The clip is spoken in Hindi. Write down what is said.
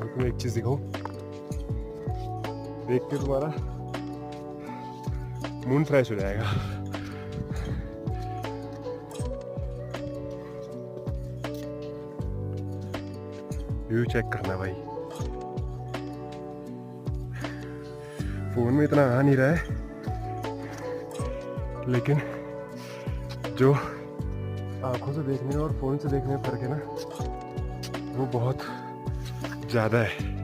और तुम्हें एक चीज दिखाऊं, देख के तुम्हारा मूड फ्रेश हो जाएगा। व्यू चेक करना भाई, फोन में इतना आ नहीं रहा है, लेकिन जो आंखों से देखने और फोन से देखने में फर्क है ना, वो बहुत ज़्यादा है।